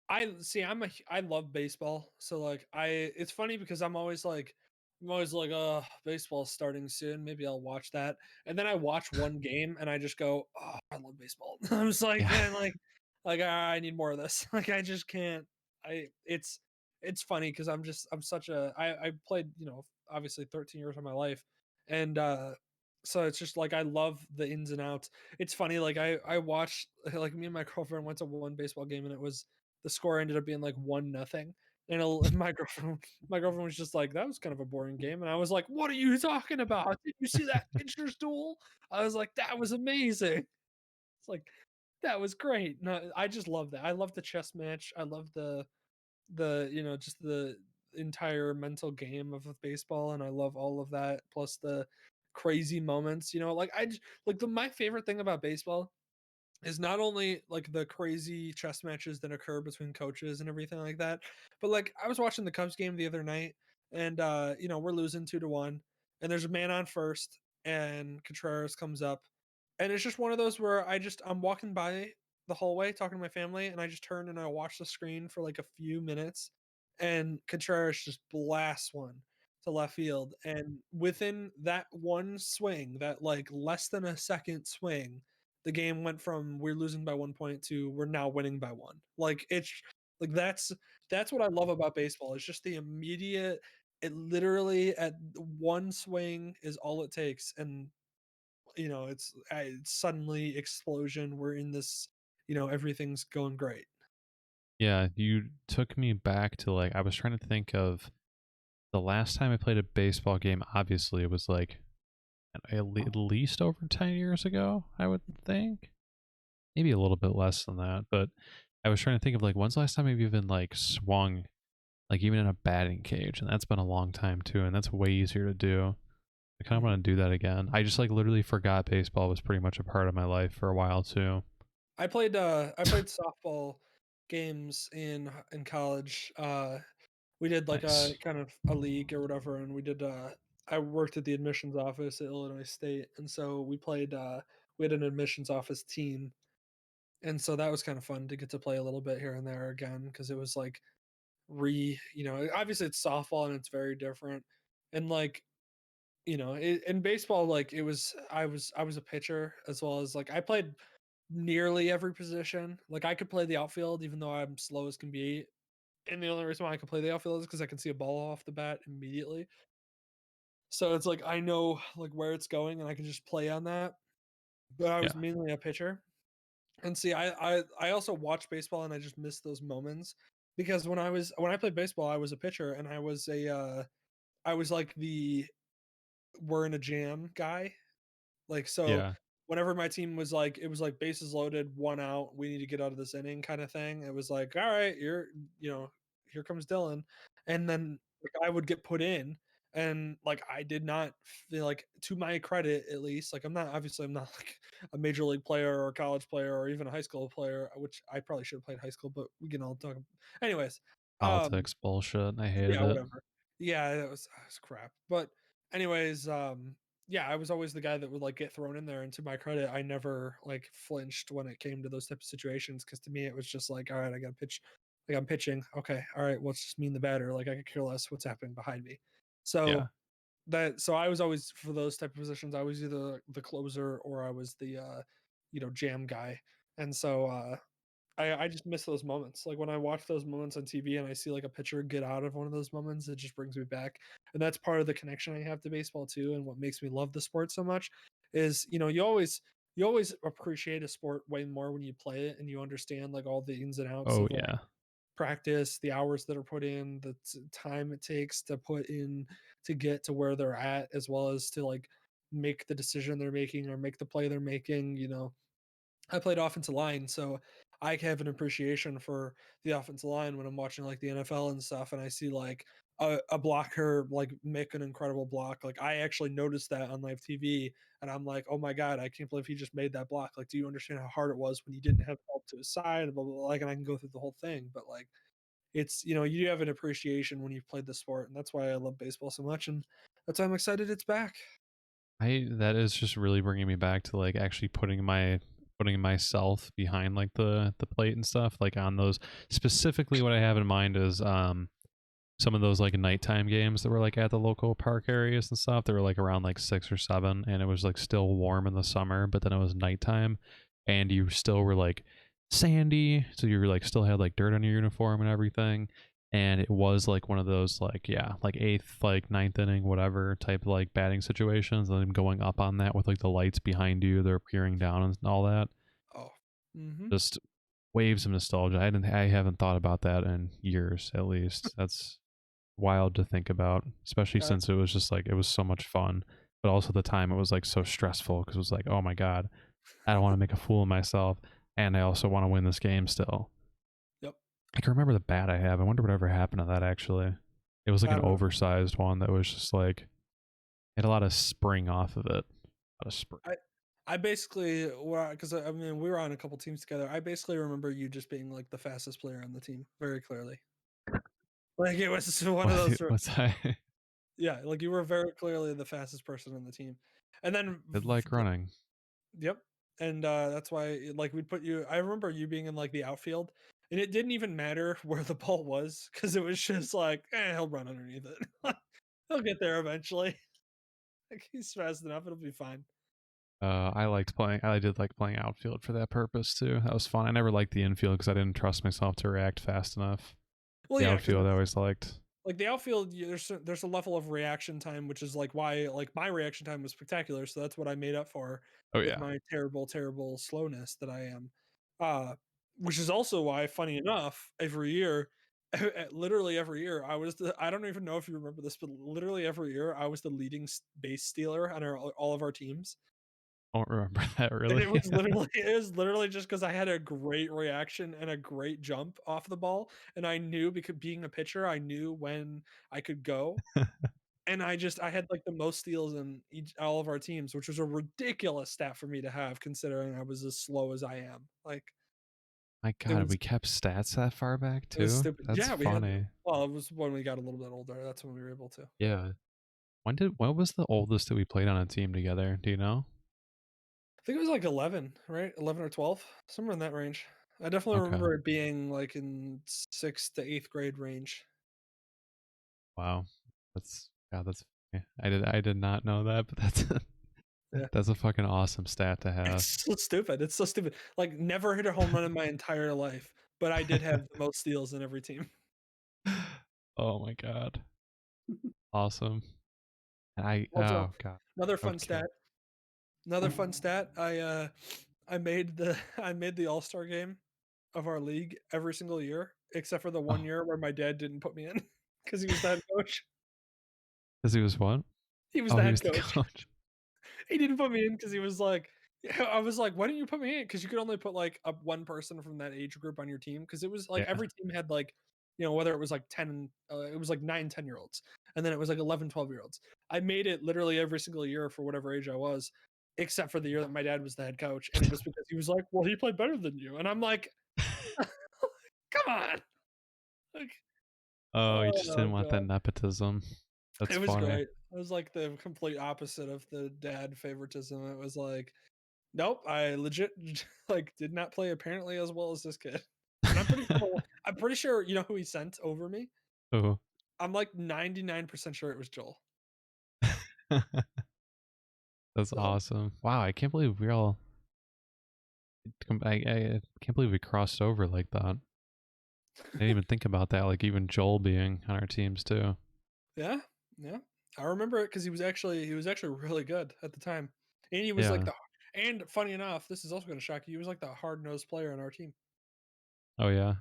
I see. I love baseball. So like, it's funny because I'm always like, oh, baseball's starting soon. Maybe I'll watch that. And then I watch one game and I just go, oh, I love baseball. I'm just like, Yeah. man, I need more of this. Like, I just can't. It's funny because I'm such a, I played, obviously 13 years of my life. And, so it's just like, I love the ins and outs. It's funny. Like I watched, like me and my girlfriend went to one baseball game and the score ended up being like 1-0. And my girlfriend was just like, that was kind of a boring game. And I was like, what are you talking about? Did you see that pitcher's duel? I was like, that was amazing. It's like, that was great. No, I just love that. I love the chess match. I love just the entire mental game of baseball. And I love all of that. Plus the crazy moments, my favorite thing about baseball is not only like the crazy chess matches that occur between coaches and everything like that, but like I was watching the Cubs game the other night and we're losing 2-1 and there's a man on first and Contreras comes up and it's just one of those where I'm walking by the hallway talking to my family and I just turn and I watch the screen for like a few minutes and Contreras just blasts one to left field and within that one swing, that like less than a second swing, the game went from we're losing by 1 point to we're now winning by one. Like it's like that's what I love about baseball. It's just the immediate. It literally at one swing is all it takes, and it's suddenly explosion. We're in this. Everything's going great. Yeah, you took me back to like I was trying to think of the last time I played a baseball game. Obviously, it was like at least over 10 years ago, I would think. Maybe a little bit less than that, but I was trying to think of like when's the last time I've even like swung like even in a batting cage, and that's been a long time too, and that's way easier to do. I kind of Mhm. want to do that again. I just like literally forgot baseball was pretty much a part of my life for a while too. I played softball games in college. We did like a Nice. kind of a league or whatever, and I worked at the admissions office at Illinois State, and so we had an admissions office team, and so that was kind of fun to get to play a little bit here and there again because it was like obviously it's softball and it's very different, and like in baseball like I was a pitcher as well as like I played nearly every position. Like I could play the outfield even though I'm slow as can be, and the only reason why I can play the outfield is because I can see a ball off the bat immediately. So it's like I know like where it's going and I can just play on that. But I was Yeah. mainly a pitcher. And see, I also watch baseball and I just miss those moments because when I played baseball, I was a pitcher and I was like the we're in a jam guy. Like so Yeah. whenever my team was like it was like bases loaded, one out, we need to get out of this inning kind of thing. It was like, all right, you know, here comes Dylan. And then like, I would get put in and like I did not feel like to my credit at least, like I'm not like a major league player or a college player or even a high school player, which I probably should have played high school, but we can all talk. Anyways, um Politics bullshit. I hated yeah, it. whatever. Yeah, that was crap. But anyways, yeah, I was always the guy that would like get thrown in there. And to my credit, I never like flinched when it came to those type of situations. Cause to me it was just like, all right, I gotta pitch. Like I'm pitching. Okay, all right, what's just mean the batter? Like I could care less what's happening behind me. Yeah. So so I was always for those type of positions, I was either the closer or I was the jam guy. And so I just miss those moments. Like when I watch those moments on TV and I see like a pitcher get out of one of those moments, it just brings me back. And that's part of the connection I have to baseball too. And what makes me love the sport so much is, you always appreciate a sport way more when you play it and you understand like all the ins and outs Oh of like yeah. practice, the hours that are put in, the time it takes to put in to get to where they're at, as well as to like make the decision they're making or make the play they're making. I played offensive line, so I have an appreciation for the offensive line when I'm watching like the NFL and stuff, and I see like a blocker like make an incredible block. Like I actually noticed that on live TV, and I'm like, oh my god, I can't believe he just made that block. Like, do you understand how hard it was when he didn't have help to his side? Blah, blah, blah. Like, and I can go through the whole thing, but like, it's you have an appreciation when you've played the sport, and that's why I love baseball so much, and that's why I'm excited it's back. I that is just really bringing me back to like actually putting my putting myself behind like the plate and stuff, like on those specifically what I have in mind is some of those like nighttime games that were like at the local park areas and stuff. They were like around like 6 or 7, and it was like still warm in the summer, but then it was nighttime, and you still were like sandy, so you were like still had like dirt on your uniform and everything. And it was like one of those like yeah like eighth like ninth inning whatever type like batting situations, and then going up on that with like the lights behind you, they're peering down and all that. Oh. Mm-hmm. Just waves of nostalgia. I haven't thought about that in years at least. That's wild to think about, especially Uh, since it was just like it was so much fun, but also the time it was like so stressful because it was like, oh my god, I don't want to make a fool of myself, and I also want to win this game still. yep. I can remember the bat I have. I wonder whatever happened to that actually. It was like I an don't know. oversized one that was just like had a lot of spring off of it. A lot of spring. I basically, because I mean, we were on a couple teams together. I basically remember you just being like the fastest player on the team very clearly. Like it was just one of What those, what's I yeah, like you were very clearly the fastest person on the team. And then, did like running. yep. And that's why, like, we'd put you, I remember you being in like the outfield, and it didn't even matter where the ball was because it was just like, he'll run underneath it. He'll get there eventually. Like, he's fast enough, it'll be fine. I liked playing. I did like playing outfield for that purpose too. That was fun. I never liked the infield because I didn't trust myself to react fast enough. Well, The yeah, because outfield I always liked. like the outfield, there's a level of reaction time, which is like why like my reaction time was spectacular. So that's what I made up for Oh with yeah. my terrible, terrible slowness that I am. Uh, which is also why, funny enough, every year, literally every year, I was the. I don't even know if you remember this, but literally every year, I was the leading base stealer on all of our teams. I don't remember that And really. it was literally just because I had a great reaction and a great jump off the ball, and I knew because being a pitcher, I knew when I could go, and I had like the most steals in all of our teams, which was a ridiculous stat for me to have considering I was as slow as I am. Like My it God, was we kept stats that far back it was too. stupid. That's Yeah, we had funny. well, it was when we got a little bit older. That's when we were able to. Yeah. What was the oldest that we played on a team together? Do you know? I think it was like 11, right? 11 or 12, somewhere in that range. I definitely Okay. remember it being like in 6th to 8th grade range. Wow. That's God. That's funny. I did not know that, but that's Yeah. that's a fucking awesome stat to have. It's so stupid. It's so stupid. Like never hit a home run in my entire life, but I did have the most steals in every team. Oh my God. Awesome. I Also, oh God. another I would fun kill. stat. Another fun stat. I made the I made the All-Star game of our league every single year except for the one Oh, year where my dad didn't put me in because he was the head coach. because he was what? He was Oh, the he head was the coach. coach. He didn't put me in because he was like, yeah, I was like, why didn't you put me in? Because you could only put like one person from that age group on your team. Because it was like Yeah. every team had like, whether it was like 10, it was like 9, 10 year olds. And then it was like 11, 12 year olds. I made it literally every single year for whatever age I was, except for the year that my dad was the head coach. And it was because he was like, well, he played better than you. And I'm like, come on. Like, Oh, he just oh, didn't want that God. nepotism. That's It was funny. great. It was like the complete opposite of the dad favoritism. It was like, nope, I legit like did not play apparently as well as this kid. And I'm pretty sure you know who he sent over me? Oh. I'm like 99% sure it was Joel. That's So awesome. Wow, I can't believe we all I can't believe we crossed over like that. I didn't even think about that, like even Joel being on our teams too. yeah, yeah. I remember it because he was actually really good at the time. And he was like Yeah. the and funny enough, this is also gonna shock you, he was like the hard nosed player on our team. Oh yeah.